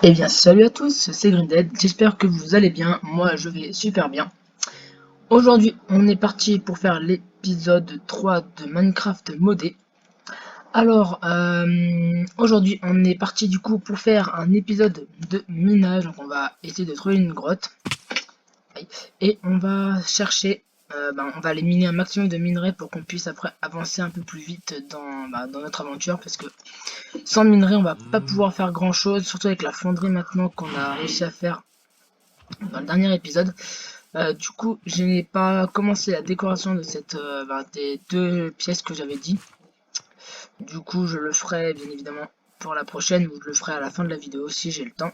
Eh bien salut à tous, c'est Greendead, j'espère que vous allez bien, moi je vais super bien. Aujourd'hui on est parti pour faire l'épisode 3 de Minecraft modé. Alors aujourd'hui on est parti du coup pour faire un épisode de minage, donc on va essayer de trouver une grotte. Et on va chercher, on va aller miner un maximum de minerais pour qu'on puisse après avancer un peu plus vite dans notre aventure, parce que sans minerais on va pas pouvoir faire grand chose, surtout avec la fonderie maintenant qu'on a réussi à faire dans le dernier épisode. Du coup, je n'ai pas commencé la décoration de des deux pièces que j'avais dit. Du coup, je le ferai bien évidemment pour la prochaine, ou je le ferai à la fin de la vidéo si j'ai le temps.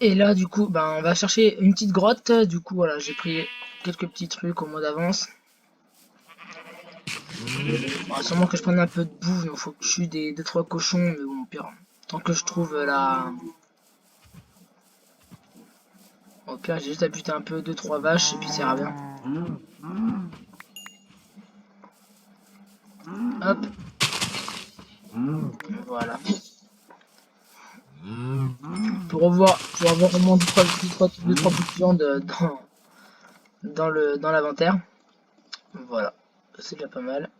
Et là, du coup, on va chercher une petite grotte. Du coup, voilà, j'ai pris quelques petits trucs au mois d'avance. Sûrement que je prenne un peu de bouffe, il faut que je tue des 3 cochons, mais bon, pire. Tant que je trouve au pire, j'ai juste à buter un peu 2-3 vaches et puis ça ira bien. Hop, voilà. Pour avoir au moins 2-3 bouts de viande dans l'inventaire. Voilà, c'est déjà pas mal.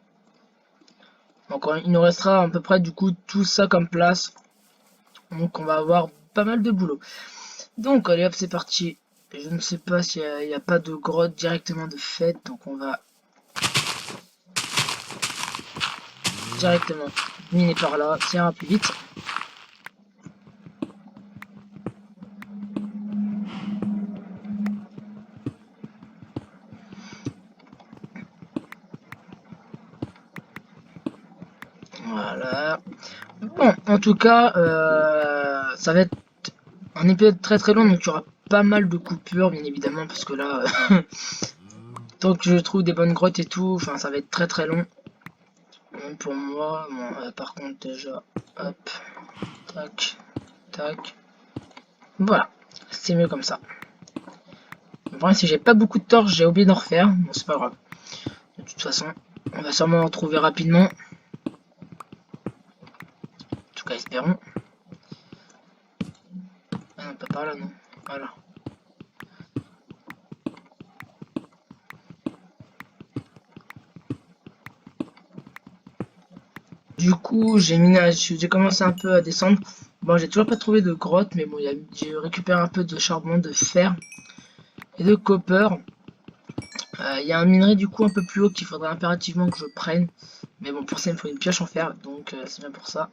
Encore, il nous restera à peu près du coup tout ça comme place. Donc on va avoir pas mal de boulot. Donc allez hop, c'est parti. Je ne sais pas s'il n'y a pas de grotte directement de fait, donc on va directement miner par là, ça ira plus vite. Voilà. Bon, en tout cas, ça va être un épisode très très long, donc il y aura pas mal de coupures, bien évidemment, parce que là, tant que je trouve des bonnes grottes et tout, enfin, ça va être très très long. Même pour moi, bon, par contre, déjà, hop, tac, tac. Voilà, c'est mieux comme ça. Bon, si j'ai pas beaucoup de torches, j'ai oublié d'en refaire, bon, c'est pas grave. De toute façon, on va sûrement en trouver rapidement. En tout cas, espérons. Ah non, pas par là, non. Voilà. Du coup, j'ai commencé un peu à descendre. Bon, j'ai toujours pas trouvé de grotte, mais bon, j'ai récupéré un peu de charbon, de fer et de copper. Il y a un minerai du coup un peu plus haut qu'il faudrait impérativement que je prenne. Mais bon, pour ça, il me faut une pioche en fer, donc c'est bien pour ça.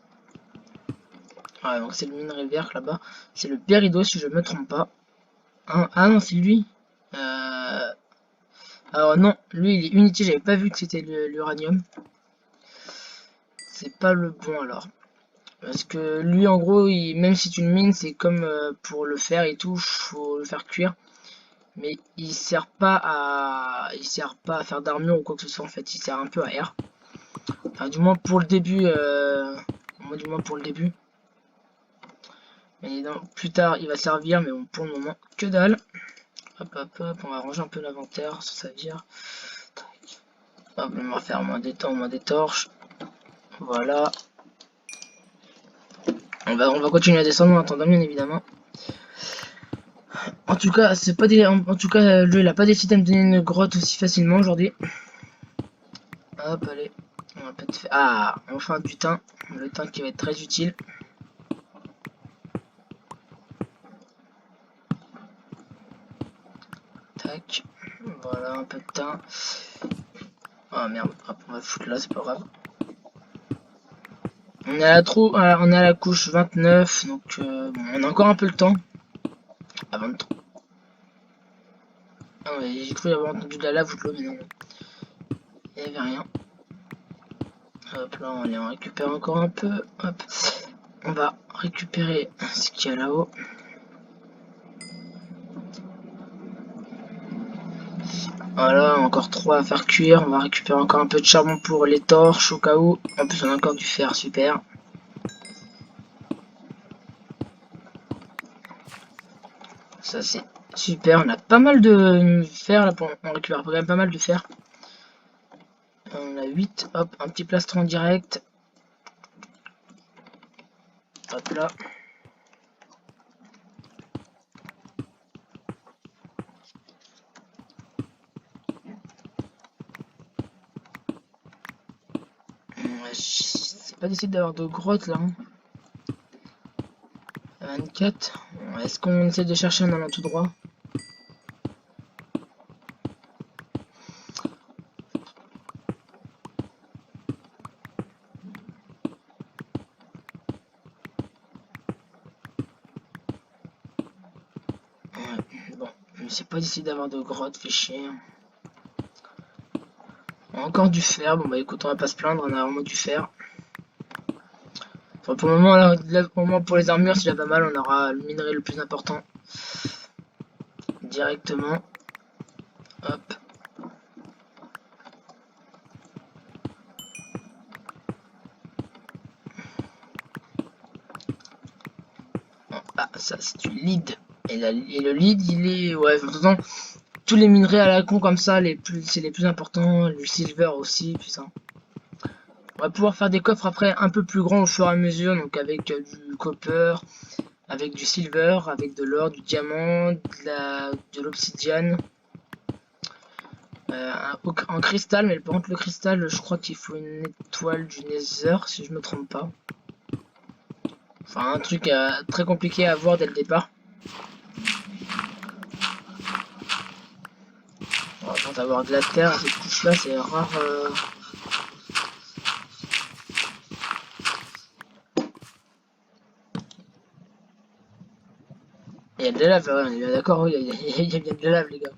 Ouais, donc c'est le minerai vert là-bas. C'est le Pérido, si je me trompe pas. Hein, ah non, c'est lui. Alors non, lui, il est Unity, j'avais pas vu que c'était l'uranium. C'est pas le bon alors. Parce que lui, en gros, même si tu le mines, c'est comme pour le fer et tout, faut le faire cuire. Mais il sert pas à faire d'armure ou quoi que ce soit en fait. Il sert un peu à air. Enfin, du moins pour le début. Moi, du moins pour le début. Mais non, plus tard, il va servir, mais bon, pour le moment, que dalle. Hop, hop, hop, on va ranger un peu l'inventaire, ça veut dire. Hop, on va faire moins des temps, moins des torches. Voilà. On va continuer à descendre en attendant, bien évidemment. En tout cas, c'est pas des, en tout cas, le jeu il a pas décidé de me donner une grotte aussi facilement aujourd'hui. Hop, allez. On va peut-être faire... Ah, enfin du thym. Le thym qui va être très utile. Tac. Voilà, un peu de thym. Ah merde, hop, on va foutre là, c'est pas grave. On est on est à la couche 29, donc bon, on a encore un peu le temps. À 23. Ah ouais, j'ai cru avoir entendu de la lave ou de l'eau, mais non. Il n'y avait rien. Hop là, on en récupère encore un peu. Hop. On va récupérer ce qu'il y a là-haut. Voilà, encore 3 à faire cuire. On va récupérer encore un peu de charbon pour les torches au cas où. En plus, on a encore du fer, super. Ça, c'est super. On a pas mal de fer là. On récupère quand même pas mal de fer. On a 8. Hop, un petit plastron direct. Hop là. C'est pas difficile d'avoir de grottes là. Hein. 24. Est-ce qu'on essaie de chercher en allant tout droit? Ouais, bon, c'est pas difficile d'avoir de grottes, fait chier. Encore du fer, bon bah écoute, on va pas se plaindre, on a vraiment du fer. Enfin, pour le moment, là, au moins pour les armures, c'est déjà pas mal, on aura le minerai le plus important. Directement. Hop. Ah, ça c'est du lead. Et le lead, il est... Ouais, de toute façon, tous les minerais à la con comme ça, c'est les plus importants. Le silver aussi, putain. On va pouvoir faire des coffres après un peu plus grands au fur et à mesure, donc avec du copper, avec du silver, avec de l'or, du diamant, de l'obsidiane. En cristal, mais par contre le cristal, je crois qu'il faut une étoile du nether, si je me trompe pas. Enfin, un truc très compliqué à voir dès le départ. Avant d'avoir de la terre, cette couche-là, c'est rare. Il y a de la lave, ouais, on est bien d'accord, oui, il y a bien de la lave, les gars.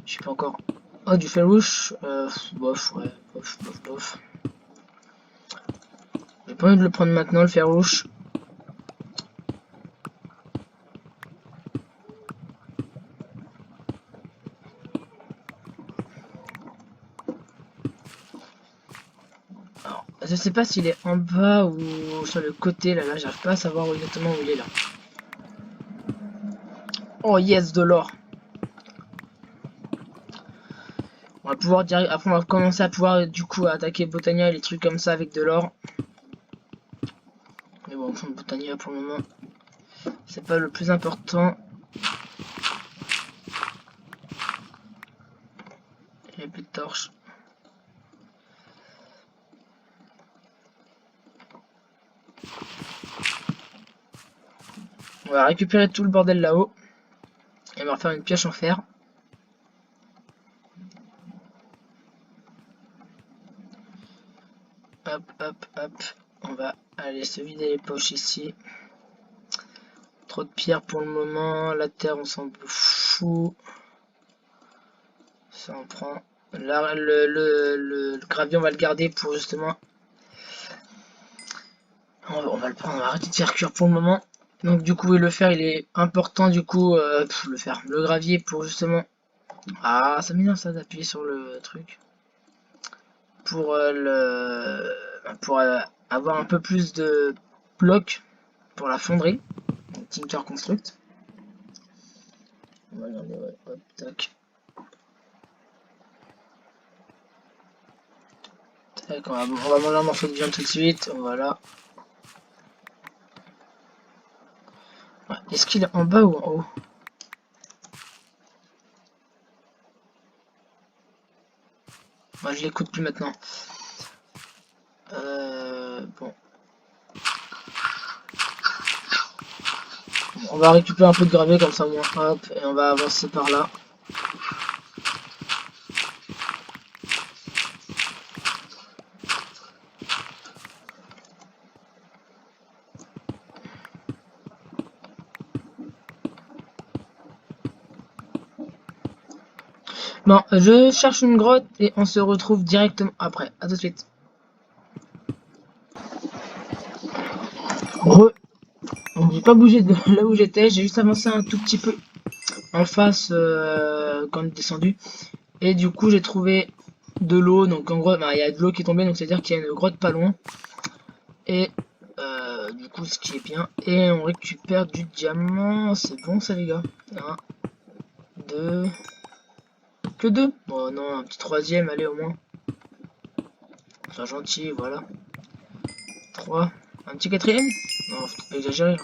Je sais pas encore. Oh, du farouche, bof, ouais, bof, bof, bof. J'ai pas envie de le prendre maintenant, le farouche. Alors, je sais pas s'il est en bas ou sur le côté, là, j'arrive pas à savoir exactement où il est, là. Oh, yes, de l'or. On va pouvoir dire, après on va commencer à pouvoir du coup attaquer Botania et les trucs comme ça avec de l'or. Mais bon, Botania pour le moment, c'est pas le plus important. Il n'y a plus de torches. On va récupérer tout le bordel là-haut. Et on va refaire une pioche en fer. Hop, hop, hop. On va aller se vider les poches ici. Trop de pierres pour le moment. La terre, on s'en fout. Ça on prend. Là, le gravier, on va le garder pour justement. On va le prendre. On va arrêter de faire cuire pour le moment. Donc du coup, le fer, il est important du coup. Le fer. Le gravier pour justement. Ah, ça m'énerve ça d'appuyer sur le truc. Pour avoir un peu plus de blocs pour la fonderie. Donc, Tinker Construct. On va regarder, ouais, hop, tac. Tac, on va manger un morceau de viande tout de suite, voilà. Ouais, est-ce qu'il est en bas ou en haut? Moi, je l'écoute plus maintenant. Bon. On va récupérer un peu de gravier comme ça, au moins, hop, et on va avancer par là. Bon, je cherche une grotte et on se retrouve directement après. À tout de suite. J'ai pas bougé de là où j'étais, j'ai juste avancé un tout petit peu en face quand on est descendu. Et du coup, j'ai trouvé de l'eau. Donc en gros, bah, il y a de l'eau qui est tombée, donc c'est-à-dire qu'il y a une grotte pas loin. Et du coup, ce qui est bien. Et on récupère du diamant. C'est bon ça, les gars. 1, 2. Que 2. Bon, non, un petit troisième, allez, au moins. Sois gentil, voilà. 3. Un petit quatrième. Non, faut pas exagérer.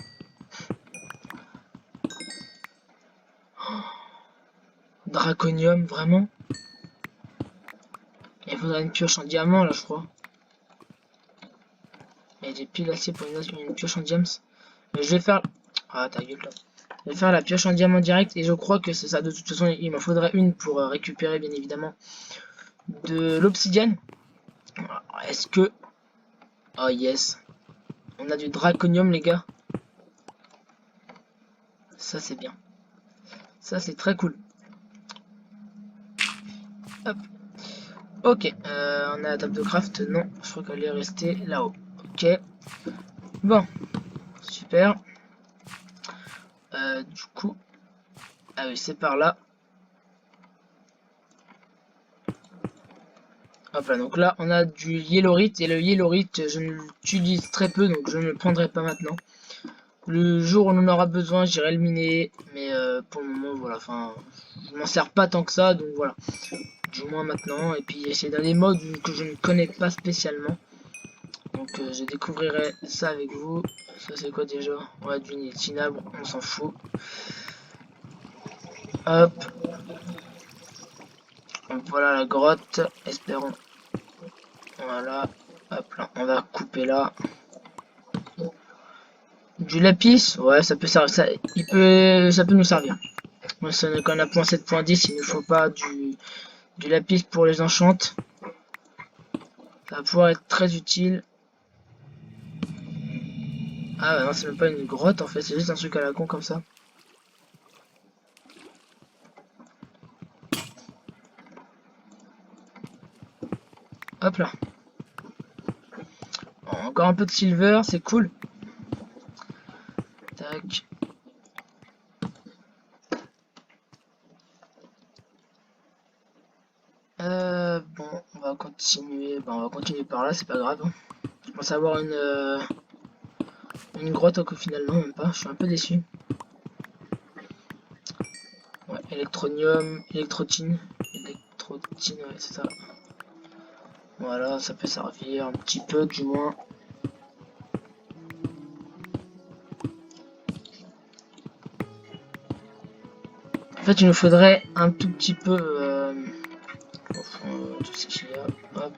Draconium, vraiment. Il faudrait une pioche en diamant, là, je crois. Et j'ai pile assez pour une pioche en diams. Mais je vais faire... Ah, ta gueule, là. Je vais faire la pioche en diamant direct. Et je crois que c'est ça. De toute façon, il m'en faudrait une pour récupérer, bien évidemment, de l'obsidienne. Est-ce que... Oh, yes. On a du draconium, les gars. Ça, c'est bien. Ça, c'est très cool. Hop. Ok. On a la table de craft. Non, je crois qu'elle est restée là-haut. Ok. Bon. Super. Du coup... Ah oui, c'est par là. Hop là, donc là, on a du yellowite. Et le yellowite, je l'utilise très peu, donc je ne le prendrai pas maintenant. Le jour où on en aura besoin, j'irai le miner. Mais pour le moment, voilà, enfin, je m'en sers pas tant que ça, donc voilà. Du moins maintenant. Et puis, c'est dans des modes que je ne connais pas spécialement. Donc, je découvrirai ça avec vous. Ça, c'est quoi déjà? Ouais, du tinabre, on s'en fout. Hop. Donc, voilà la grotte. Espérons. Voilà. Hop là, on va couper là. Du lapis, ouais, ça peut servir, ça peut nous servir. Moi, ça n'est qu'on a .7.10, il ne faut pas du lapis pour les enchantes. Ça va pouvoir être très utile. Ah bah non, c'est même pas une grotte en fait, c'est juste un truc à la con comme ça. Hop là. Encore un peu de silver, c'est cool. Tac. Bon, on va continuer. Bon, on va continuer par là, c'est pas grave. Hein. Je pense avoir une grotte au final, non, même pas. Je suis un peu déçu. Ouais, électronium, électrotine, ouais, c'est ça. Voilà, ça peut servir un petit peu du moins. En fait, il nous faudrait un tout petit peu tout ce qu'il y a. Hop.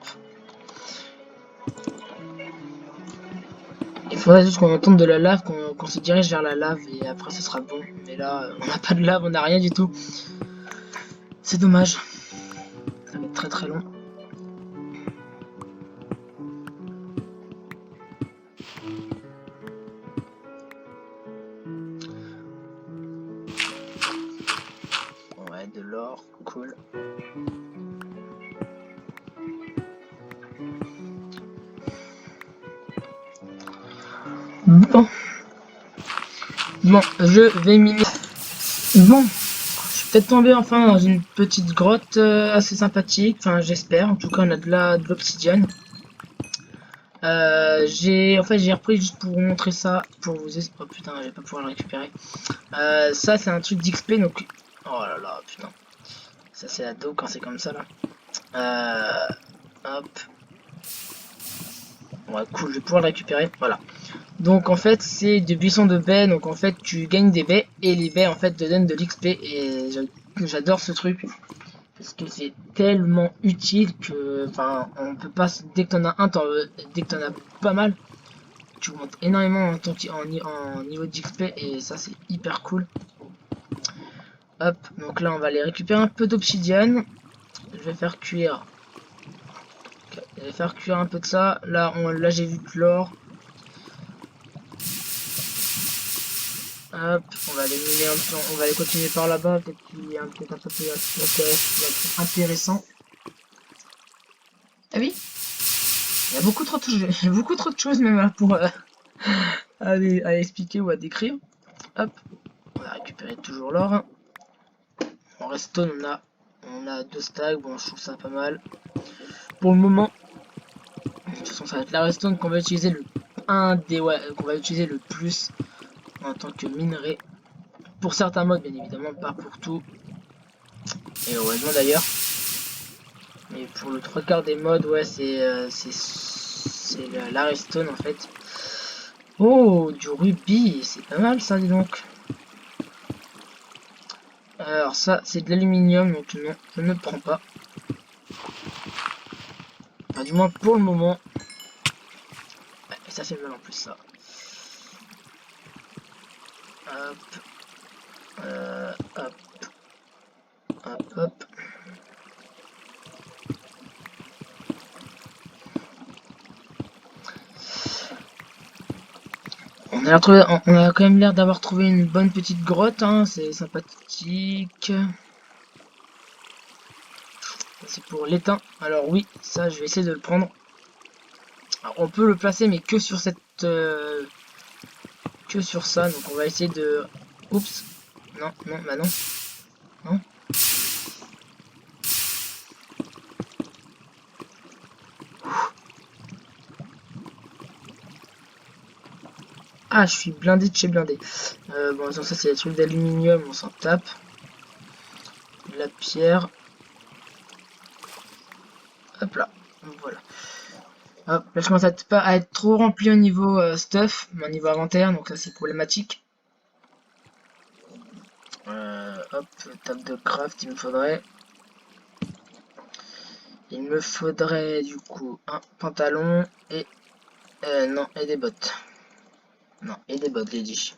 Il faudrait juste qu'on entende de la lave, qu'on se dirige vers la lave et après ça sera bon. Mais là, on n'a pas de lave, on n'a rien du tout. C'est dommage. Ça va être très très long. Ouais, de l'or, cool. Bon. Bon, je vais miner. Bon, je suis peut-être tombé enfin dans une petite grotte assez sympathique. Enfin, j'espère. En tout cas, on a de l'obsidienne. J'ai repris juste pour vous montrer ça. Pour vous... Oh putain, je vais pas pouvoir le récupérer. Ça, c'est un truc d'XP. Donc... Oh là là, putain. Ça, c'est la dos quand c'est comme ça là. Hop. Ouais, cool, je vais pouvoir le récupérer. Voilà. Donc en fait c'est des buissons de baies, donc en fait tu gagnes des baies et les baies en fait te donnent de l'XP et j'adore ce truc parce que c'est tellement utile que enfin on peut pas dès que t'en as un dès que t'en as pas mal tu augmentes énormément en niveau d'XP et ça c'est hyper cool. Hop, donc là on va aller récupérer un peu d'obsidienne. Je vais faire cuire. Je vais faire cuire un peu de ça. Là j'ai vu de l'or. Hop, on va aller miner un peu, on va aller continuer par là-bas, peut-être qu'il y a peut-être un peu plus intéressant. Ah oui, il y a beaucoup trop de choses, il y a beaucoup trop de choses même pour à expliquer ou à décrire. Hop, on va récupérer toujours l'or. En redstone, on a 2 stacks, bon je trouve ça pas mal. Pour le moment, de toute façon ça va être la redstone qu'on va utiliser qu'on va utiliser le plus en tant que minerai. Pour certains modes bien évidemment, pas pour tout. Et heureusement d'ailleurs. Mais pour le 3/4 des modes, ouais, c'est la redstone en fait. Oh, du rubis, c'est pas mal ça, dis donc. Alors ça, c'est de l'aluminium, donc non, je ne prends pas. Enfin, du moins pour le moment. ça fait mal en plus ça. Hop. Hop. Hop, hop. On a quand même l'air d'avoir trouvé une bonne petite grotte, hein, c'est sympathique. C'est pour l'étain. Alors oui, ça je vais essayer de le prendre. Alors, on peut le placer mais que sur cette... que sur ça, donc on va essayer de... Oups. Non, non, bah non. Non. Ah, je suis blindé de chez blindé. Bon, ça c'est des trucs d'aluminium, on s'en tape. La pierre. Hop là, voilà. Hop, là je commence à être trop rempli au niveau stuff, au niveau inventaire, donc ça c'est problématique. Hop, table de craft, il me faudrait. Il me faudrait du coup un pantalon et... non, et des bottes. Non, et des bottes, j'ai dit.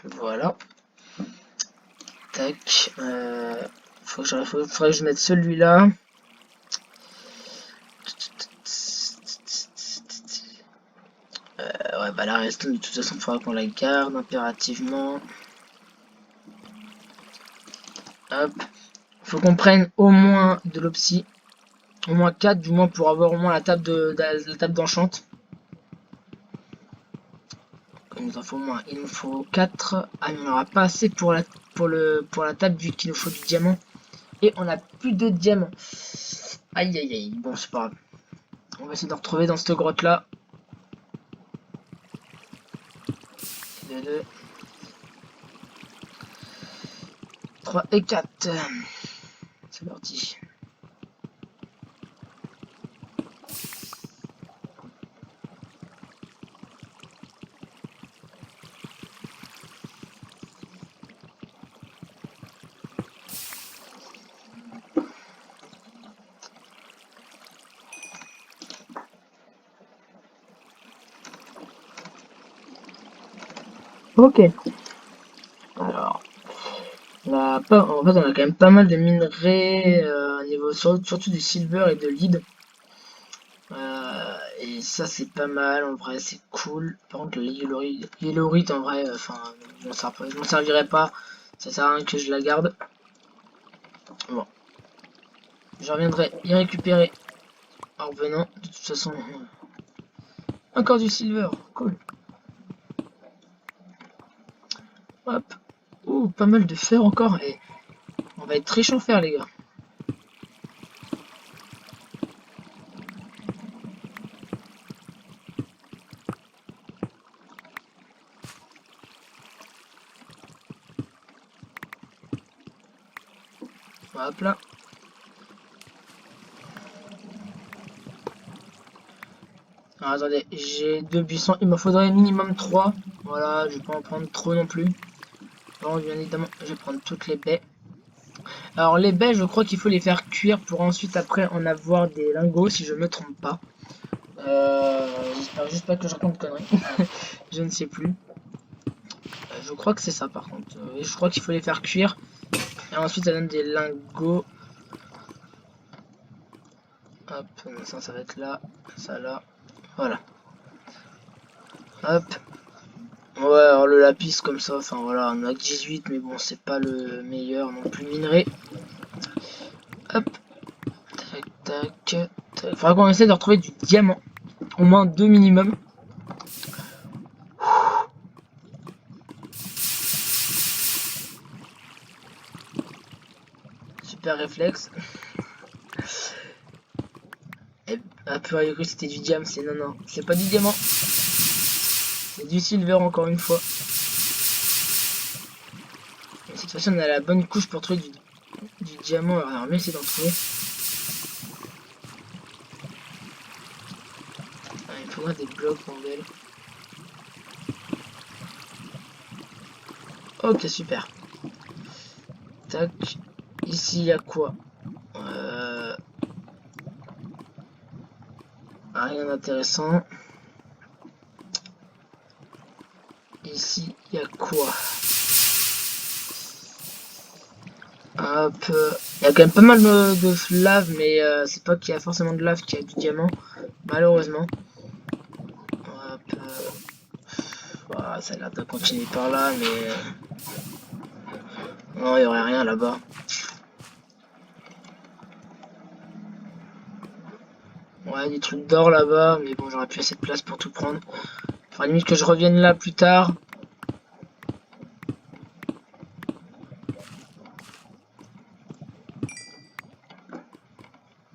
Voilà. Tac. Faudrait que je mette celui-là. Ouais, bah la reste, de toute façon, il faudra qu'on la garde impérativement. Hop. Faut qu'on prenne au moins de l'opsie. Au moins 4, du moins pour avoir au moins la table d'enchante. Il nous en faut moins. Il nous faut 4. Ah, mais on n'aura pas assez pour la table vu qu'il nous faut du diamant. Et on a plus de diamants. Aïe aïe aïe. Bon, c'est pas grave. On va essayer de retrouver dans cette grotte là. 2, 3 et 4. C'est parti. Ok. Alors, en fait, on a quand même pas mal de minerais niveau surtout du silver et de lead. Et ça, c'est pas mal. En vrai, c'est cool. Par contre, le yellowite, en vrai, enfin, je m'en servirai pas. Ça sert à rien que je la garde. Bon, je reviendrai y récupérer en revenant. De toute façon, encore du silver, cool. Hop. Ouh, pas mal de fer encore. Et on va être riche en fer, les gars. Hop là. Alors, attendez, j'ai 2 buissons. Il me faudrait minimum 3. Voilà, je vais pas en prendre trop non plus. Bon, bien évidemment, je vais prendre toutes les baies. Alors les baies, je crois qu'il faut les faire cuire pour ensuite après en avoir des lingots, si je me trompe pas. J'espère juste pas que je raconte de conneries. Je ne sais plus. Je crois que c'est ça par contre. Je crois qu'il faut les faire cuire. Et ensuite ça donne des lingots. Hop, ça va être là. Ça là. Voilà. Hop. Ouais, alors le lapis comme ça, enfin voilà, on a que 18, mais bon, c'est pas le meilleur non plus minerai. Hop. Tac, tac, tac. Faudra qu'on essaie de retrouver du diamant. Au moins 2 minimum. Super réflexe. Et un peu cru que c'était du diamant, c'est non, non, c'est pas du diamant. C'est du silver encore une fois. Et cette fois-ci on a la bonne couche pour trouver du diamant. Alors on va essayer d'en trouver. Ah, il faudra des blocs bordel. Ok, super. Tac. Ici il y a quoi? Rien d'intéressant. Ici, il y a quoi? Hop. Il y a quand même pas mal de lave, mais c'est pas qu'il y a forcément de lave qu'il y a du diamant, malheureusement. Hop. Voilà, ça a l'air de continuer par là, mais non, il y aurait rien là-bas. Ouais, des trucs d'or là-bas, mais bon, j'aurais plus assez de place pour tout prendre. Faudra limite que je revienne là plus tard.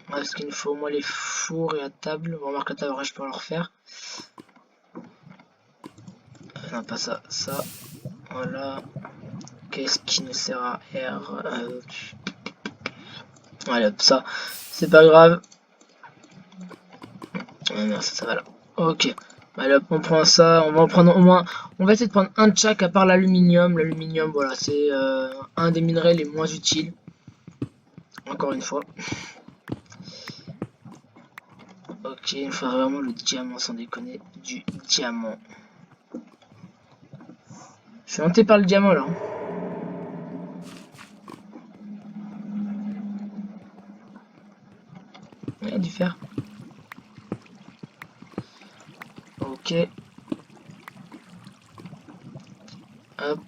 Ouais, parce qu'il nous faut au moins les fours et la table. On remarque la table, je peux en refaire. Non, pas ça, ça. Voilà. Qu'est-ce qui nous sert à R Voilà, ça. C'est pas grave. Non, ça va là. Ok. Allez hop, on prend ça. On va en prendre au moins. On va essayer de prendre un de chaque à part l'aluminium. L'aluminium, voilà, c'est un des minerais les moins utiles. Encore une fois. Ok, il faut vraiment le diamant, sans déconner. Du diamant. Je suis hanté par le diamant là. Il y a du fer. Ok. Hop.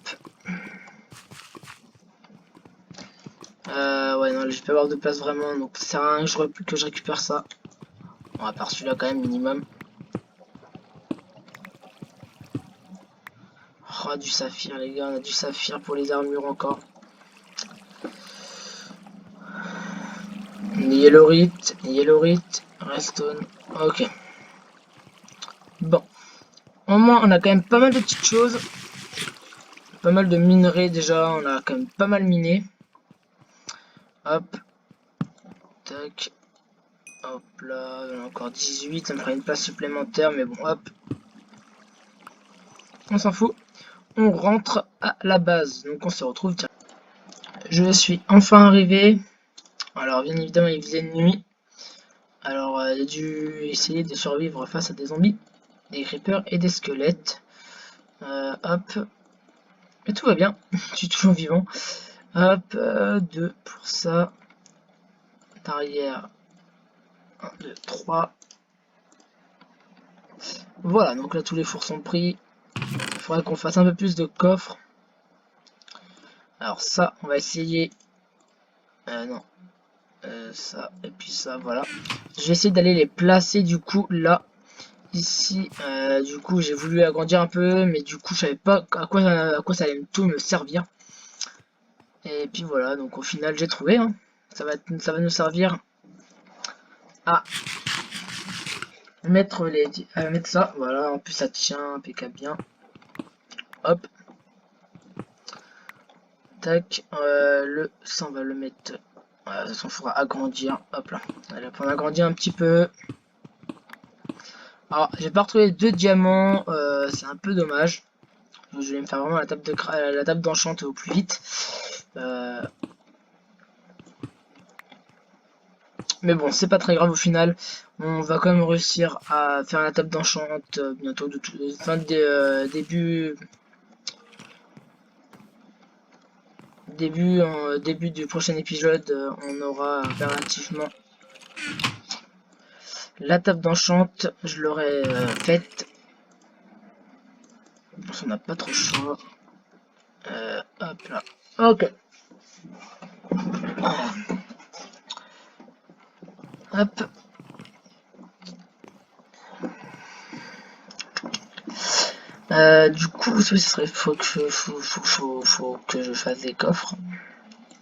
Ouais, non, je vais pas avoir de place vraiment, donc ça sert à rien que je récupère ça. Bon, à part celui-là quand même, minimum. Oh, du saphir, les gars, on a du saphir pour les armures encore. Yellowite, redstone. Ok. Bon. Au moins, on a quand même pas mal de petites choses. Pas mal de minerais déjà, on a quand même pas mal miné. Hop. Tac. Hop là, on a encore 18, ça me fera une place supplémentaire, mais bon, hop. On s'en fout. On rentre à la base, donc on se retrouve. Tiens. Je suis enfin arrivé. Alors, bien évidemment, il faisait nuit. Alors, j'ai dû essayer de survivre face à des zombies, des creepers et des squelettes. Hop. Et tout va bien. Je suis toujours vivant. Hop, 2 pour ça. Arrière. 1, 2, 3. Voilà, donc là, tous les fours sont pris. Il faudrait qu'on fasse un peu plus de coffres. Alors ça, on va essayer. Non. Ça, et puis ça, voilà. Je vais essayer d'aller les placer du coup là. Ici, du coup, j'ai voulu agrandir un peu, mais du coup, je savais pas à quoi ça allait tout me servir. Et puis voilà, donc au final, j'ai trouvé. Hein. Ça va nous servir à mettre mettre ça. Voilà, en plus ça tient impeccable bien. Hop. Tac. Ça on va le mettre. Voilà, de toute façon, il faudra agrandir. Hop là. Allez, on agrandit un petit peu. Alors, j'ai pas retrouvé 2 diamants, c'est un peu dommage. Je vais me faire vraiment la table d'enchant au plus vite. Mais bon, c'est pas très grave au final. On va quand même réussir à faire la table d'enchant bientôt, début du prochain épisode. On aura impérativement la table d'enchant. Je l'aurai faite. On n'a pas trop le choix. Hop là. Ok. Hop. Du coup, ce serait faut que je fasse des coffres.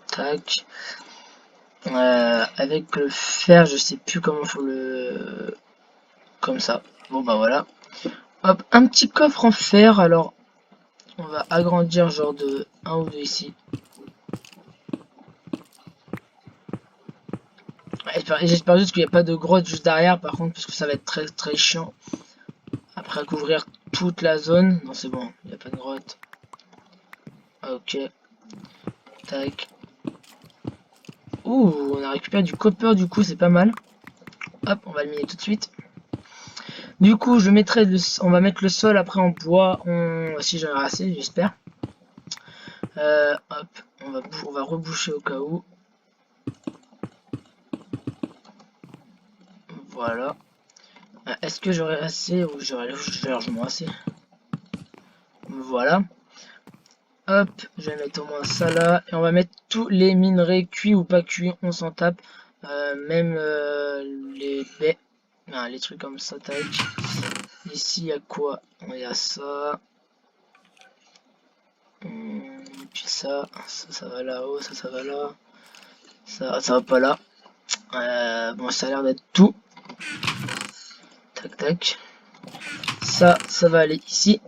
Tac. Avec le fer, je sais plus comment faut le. Comme ça. Bon bah voilà. Hop, un petit coffre en fer. Alors, on va agrandir genre de 1 ou 2 ici. J'espère juste qu'il n'y a pas de grotte juste derrière, par contre, parce que ça va être très très chiant. Après couvrir toute la zone. Non, c'est bon, il n'y a pas de grotte. Ok. Tac. Ouh, on a récupéré du copper, du coup, c'est pas mal. Hop, on va le miner tout de suite. Du coup, je mettrai on va mettre le sol après en bois, si j'en ai assez, j'espère. Hop, on va reboucher au cas où. Voilà. Est-ce que j'aurai assez ou j'aurai largement assez? Voilà. Hop, je vais mettre au moins ça là. Et on va mettre tous les minerais cuits ou pas cuits, on s'en tape. Même les baies. Les trucs comme ça, tac. Ici, il y a quoi? Il y a ça. Et puis ça va là-haut, ça va là. Ça va pas là. Bon, ça a l'air d'être tout. Tac, tac. Ça va aller ici.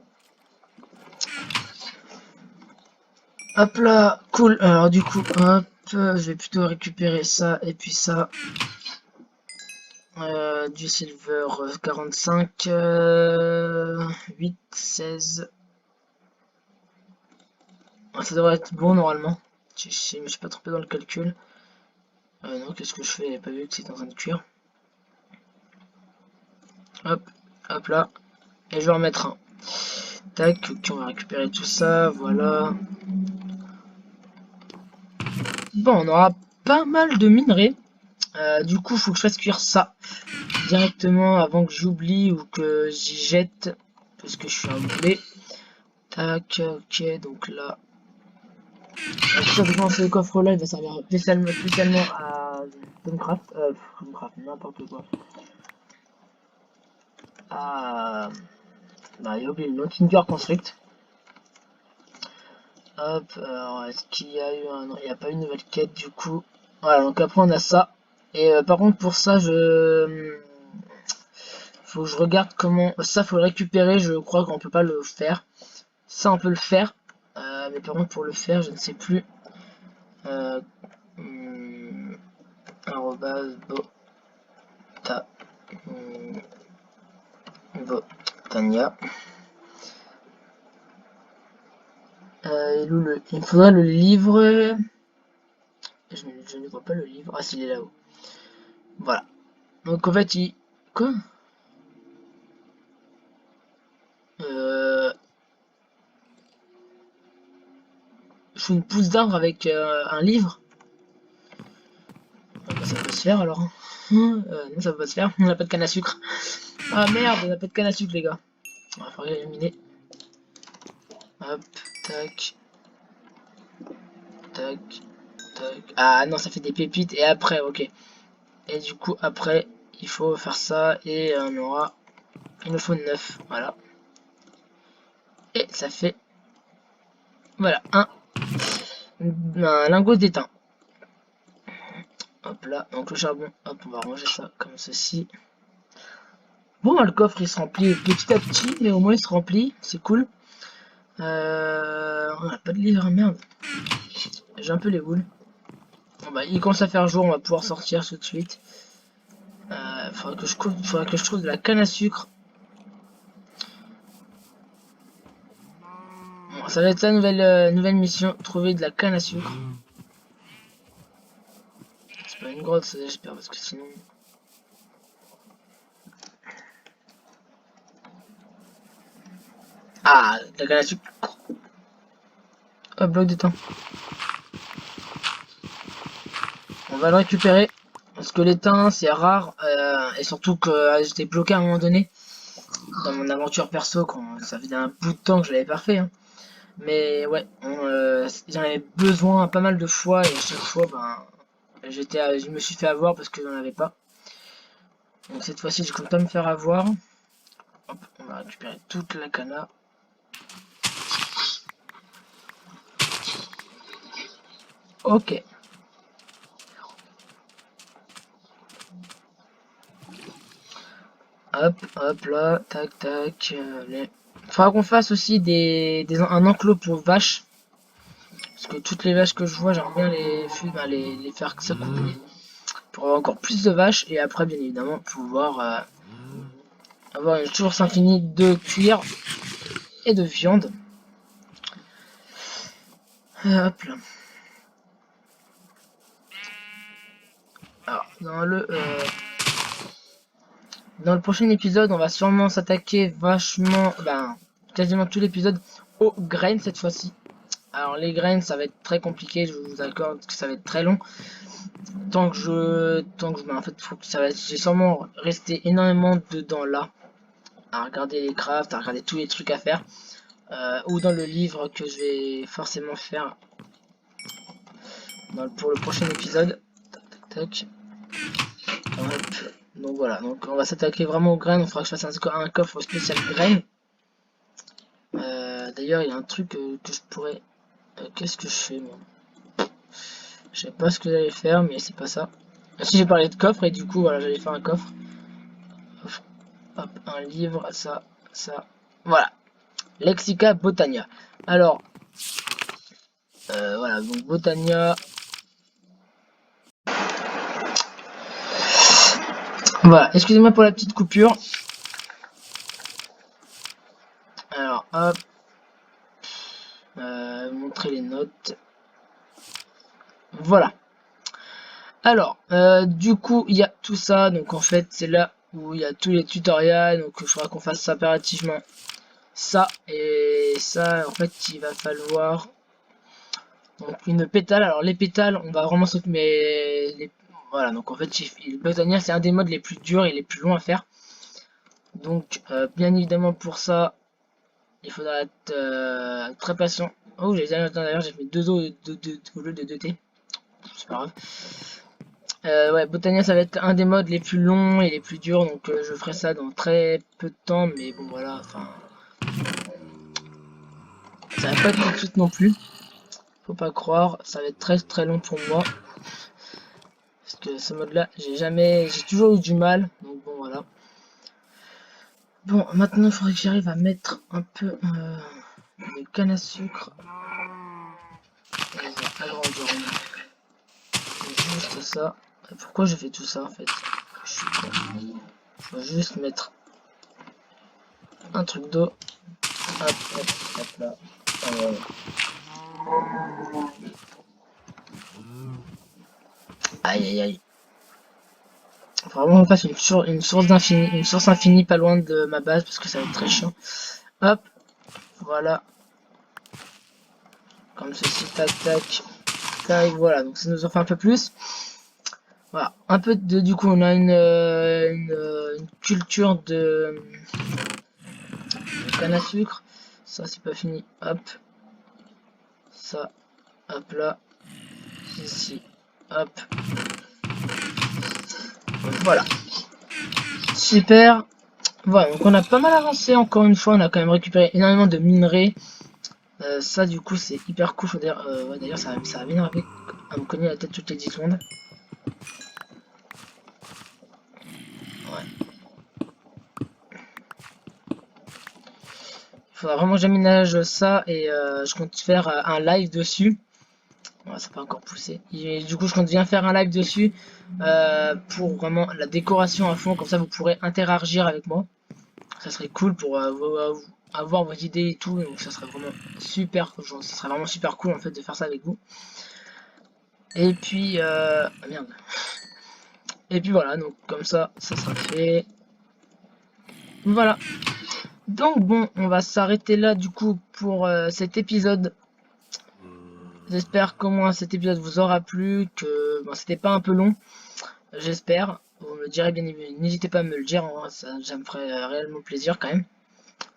Hop là, cool. Alors du coup, hop, je vais plutôt récupérer ça et puis ça. Du silver 45, 8, 16. Ça devrait être bon normalement. Je me suis pas trompé dans le calcul. Non, qu'est-ce que je fais? J'avais pas vu que c'était en train de cuire. Hop, hop là. Et je vais en mettre un. Tac, ok, on va récupérer tout ça, voilà. Bon, on aura pas mal de minerais. Du coup, faut que je fasse cuire ça directement avant que j'oublie ou que j'y jette. Parce que je suis un boulet. Tac, ok, donc là. Ça, je pense que le coffre là, il va servir spécialement à Minecraft. Minecraft, n'importe quoi. Bah, j'ai oublié le nom, Tinker Construct. Hop, alors est-ce qu'il y a eu un... Non, il n'y a pas eu une nouvelle quête du coup. Voilà, donc après on a ça. Et par contre pour ça, faut que je regarde comment... Ça, faut le récupérer, je crois qu'on peut pas le faire. Ça, on peut le faire. Mais par contre pour le faire, je ne sais plus. Arrobase Botania. Il me faudra le livre. Je ne vois pas le livre. Ah, s'il est là-haut. Voilà. Donc en fait, il... Quoi? Je fais une pousse d'arbre avec un livre. Ah, bah, ça peut se faire alors. Non, ça peut pas se faire. On n'a pas de canne à sucre. Ah merde, on n'a pas de canne à sucre, les gars. Il va falloir éliminer. Hop, tac. Tac. Tac. Ah non, ça fait des pépites. Et après, ok. Et du coup, après, il faut faire ça. Et on aura... Il nous faut 9. Voilà. Et ça fait... Voilà, un lingot d'étain. Hop là, donc le charbon, hop, on va ranger ça comme ceci. Bon, le coffre il se remplit petit à petit, mais au moins il se remplit, c'est cool. On a pas de livre, merde. J'ai un peu les boules. Bon bah, il commence à faire jour, on va pouvoir sortir tout de suite. Faudra que je trouve de la canne à sucre. Bon, ça va être la nouvelle mission, trouver de la canne à sucre. C'est pas une grotte, ça j'espère, parce que sinon... Ah, de la canne à sucre. Hop, bloc de temps. On va le récupérer. Parce que l'étain c'est rare. Et surtout que j'étais bloqué à un moment donné. Dans mon aventure perso. Ça faisait un bout de temps que je l'avais pas fait. Hein. Mais ouais. J'en avais besoin pas mal de fois. Et à chaque fois, ben. Je me suis fait avoir parce que j'en avais pas. Donc cette fois-ci, je compte pas me faire avoir. Hop, on va récupérer toute la cana. Ok. Hop, hop là, tac, tac. Faudra qu'on fasse aussi un enclos pour vaches. Parce que toutes les vaches que je vois, j'aimerais bien les faire s'accoupler. Pour avoir encore plus de vaches. Et après, bien évidemment, pouvoir avoir une source infinie de cuir et de viande. Hop là. dans le prochain épisode, on va sûrement s'attaquer vachement, quasiment tout l'épisode aux graines cette fois-ci. Alors les graines, ça va être très compliqué, je vous accorde que ça va être très long. En fait, faut que j'ai sûrement resté énormément dedans là, à regarder les crafts, à regarder tous les trucs à faire, ou dans le livre que je vais forcément faire pour le prochain épisode. Tac, tac, tac. Hop. Donc voilà, donc on va s'attaquer vraiment aux graines. On fera que je fasse un coffre spécial graines. D'ailleurs, il y a un truc que je pourrais. Qu'est-ce que je fais moi? Je sais pas ce que j'allais faire, mais c'est pas ça. Si j'ai parlé de coffre et du coup voilà, j'allais faire un coffre. Hop, un livre, ça, voilà. Lexica Botania. Alors, voilà, donc Botania. Voilà, excusez-moi pour la petite coupure. Alors, hop. Montrer les notes. Voilà. Alors, du coup, il y a tout ça. Donc, en fait, c'est là où il y a tous les tutoriels. Donc, il faudra qu'on fasse impérativement ça. Et ça, en fait, il va falloir donc une pétale. Alors, les pétales, on va vraiment sauter. Mais voilà, donc en fait, le botanier, c'est un des modes les plus durs et les plus longs à faire. Donc, bien évidemment, pour ça, il faudra être très patient. Oh, d'ailleurs, j'ai fait 2 O au lieu de 2 T. C'est pas grave. Ouais, Botania, ça va être un des modes les plus longs et les plus durs, donc je ferai ça dans très peu de temps, mais bon, voilà, enfin... Ça va pas être tout de suite non plus. Faut pas croire, ça va être très très long pour moi. Parce que ce mode-là, j'ai toujours eu du mal, donc bon, voilà. Bon, maintenant, il faudrait que j'arrive à mettre un peu de canne à sucre. Et on va agrandir juste ça. Pourquoi je fais tout ça en fait? Je suis con. Je vais juste mettre un truc d'eau. Hop, hop, hop là. Voilà. Aïe aïe aïe. Faut vraiment qu'on fasse une source infinie pas loin de ma base parce que ça va être très chiant. Hop, voilà. Comme ceci, tac tac. Tac, voilà, donc ça nous en fait un peu plus. Voilà, un peu de, du coup on a une culture de canne à sucre. Ça c'est pas fini. Hop. Ça. Hop là. Ici. Hop. Voilà. Super. Voilà, donc on a pas mal avancé encore une fois. On a quand même récupéré énormément de minerais. Ça du coup c'est hyper cool. D'ailleurs, ouais, ça va bien arriver à me cogner la tête toutes les 10 secondes. Ouais. Il faudra vraiment que j'aménage ça et je compte faire un live dessus. Voilà, ça peut encore pousser. Et du coup, je compte bien faire un live dessus pour vraiment la décoration à fond. Comme ça, vous pourrez interagir avec moi. Ça serait cool pour avoir vos idées et tout. Donc, ça serait vraiment super. Genre, ça serait vraiment super cool en fait de faire ça avec vous. Et puis, ah, merde. Et puis voilà, donc comme ça sera fait. Voilà. Donc bon, on va s'arrêter là du coup pour cet épisode. J'espère qu'au moins cet épisode vous aura plu, que bon, c'était pas un peu long, j'espère. Vous me direz bien évidemment, n'hésitez pas à me le dire, hein, ça me ferait réellement plaisir quand même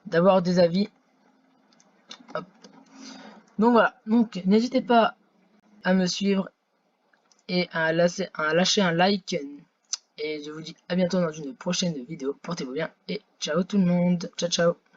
d'avoir des avis. Hop. Donc voilà, donc n'hésitez pas à me suivre et à lâcher un like. Et je vous dis à bientôt dans une prochaine vidéo. Portez-vous bien et ciao tout le monde. Ciao ciao.